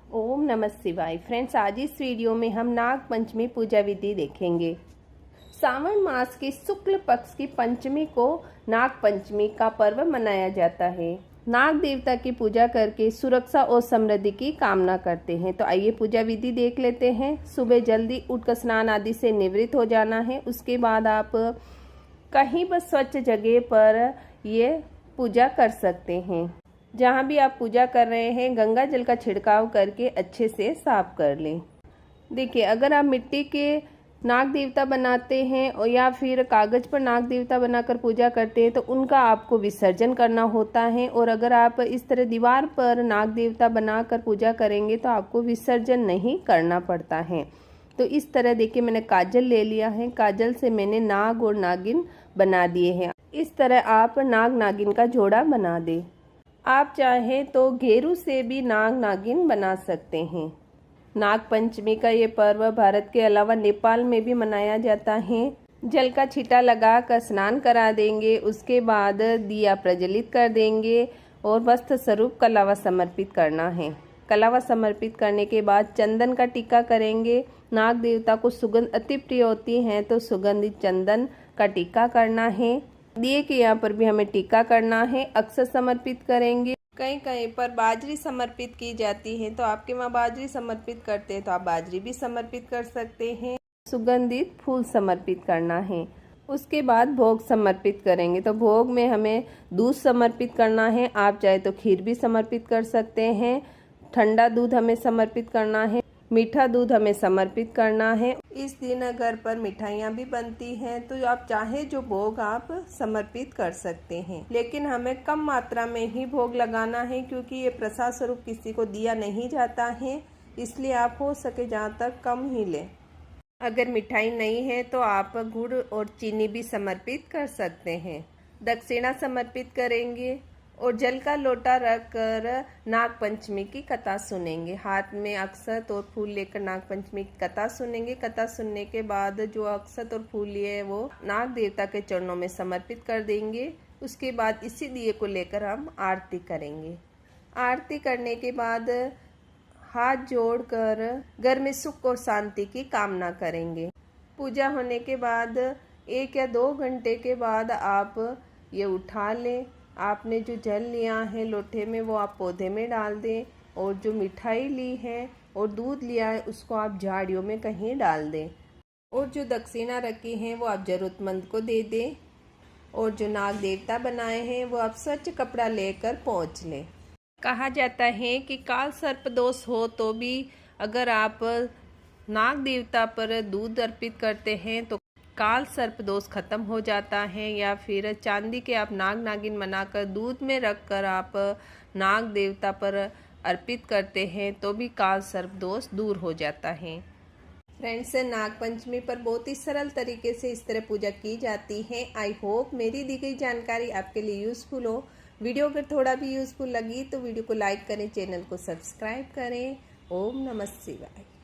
ओम नमः शिवाय। फ्रेंड्स, आज इस वीडियो में हम नाग पंचमी पूजा विधि देखेंगे। सावन मास की शुक्ल पक्ष की पंचमी को नाग पंचमी का पर्व मनाया जाता है। नाग देवता की पूजा करके सुरक्षा और समृद्धि की कामना करते हैं। तो आइए पूजा विधि देख लेते हैं। सुबह जल्दी उठकर स्नान आदि से निवृत्त हो जाना है। उसके बाद आप कहीं पर स्वच्छ जगह पर ये पूजा कर सकते हैं। जहाँ भी आप पूजा कर रहे हैं गंगा जल का छिड़काव करके अच्छे से साफ कर लें। देखिए, अगर आप मिट्टी के नाग देवता बनाते हैं और या फिर कागज पर नाग देवता बनाकर पूजा करते हैं तो उनका आपको विसर्जन करना होता है। और अगर आप इस तरह दीवार पर नाग देवता बनाकर पूजा करेंगे तो आपको विसर्जन नहीं करना पड़ता है। तो इस तरह देखिए, मैंने काजल ले लिया है। काजल से मैंने नाग और नागिन बना दिए हैं। इस तरह आप नाग नागिन का जोड़ा बना दें। आप चाहें तो घेरू से भी नाग नागिन बना सकते हैं। नाग पंचमी का ये पर्व भारत के अलावा नेपाल में भी मनाया जाता है। जल का छींटा लगाकर स्नान करा देंगे, उसके बाद दिया प्रज्वलित कर देंगे और वस्त्र स्वरूप कलावा समर्पित करना है। कलावा समर्पित करने के बाद चंदन का टीका करेंगे। नाग देवता को सुगंध अति प्रिय होती है तो सुगंधित चंदन का टीका करना है। दिए के यहाँ पर भी हमें टीका करना है। अक्षत समर्पित करेंगे। कहीं कहीं पर बाजरी समर्पित की जाती है, तो आपके वहाँ बाजरी समर्पित करते हैं तो आप बाजरी भी समर्पित कर सकते हैं। सुगंधित फूल समर्पित करना है। उसके बाद भोग समर्पित करेंगे। तो भोग में हमें दूध समर्पित करना है। आप चाहे तो खीर भी समर्पित कर सकते हैं। ठंडा दूध हमें समर्पित करना है। मीठा दूध हमें समर्पित करना है। इस दिन घर पर मिठाइयाँ भी बनती हैं, तो आप चाहे जो भोग आप समर्पित कर सकते हैं, लेकिन हमें कम मात्रा में ही भोग लगाना है क्योंकि ये प्रसाद स्वरूप किसी को दिया नहीं जाता है। इसलिए आप हो सके जहाँ तक कम ही लें। अगर मिठाई नहीं है तो आप गुड़ और चीनी भी समर्पित कर सकते हैं। दक्षिणा समर्पित करेंगे और जल का लोटा रखकर नाग पंचमी की कथा सुनेंगे। हाथ में अक्षत और फूल लेकर नाग पंचमी की कथा सुनेंगे। कथा सुनने के बाद जो अक्षत और फूल लिए वो नाग देवता के चरणों में समर्पित कर देंगे। उसके बाद इसी दिए को लेकर हम आरती करेंगे। आरती करने के बाद हाथ जोड़कर घर में सुख और शांति की कामना करेंगे। पूजा होने के बाद 1 या 2 घंटे के बाद आप ये उठा लें। आपने जो जल लिया है लोटे में वो आप पौधे में डाल दें और जो मिठाई ली है और दूध लिया है उसको आप झाड़ियों में कहीं डाल दें। और जो दक्षिणा रखी है वो आप जरूरतमंद को दे दें। और जो नाग देवता बनाए हैं वो आप स्वच्छ कपड़ा लेकर पहुँच लें। कहा जाता है कि काल सर्प दोष हो तो भी अगर आप नाग देवता पर दूध अर्पित करते हैं तो काल सर्प दोष खत्म हो जाता है। या फिर चांदी के आप नाग नागिन बनाकर दूध में रखकर आप नाग देवता पर अर्पित करते हैं तो भी काल सर्प दोष दूर हो जाता है। फ्रेंड्स, नाग पंचमी पर बहुत ही सरल तरीके से इस तरह पूजा की जाती है। आई होप मेरी दी गई जानकारी आपके लिए यूज़फुल हो। वीडियो अगर थोड़ा भी यूज़फुल लगी तो वीडियो को लाइक करें, चैनल को सब्सक्राइब करें। ओम नमः शिवाय।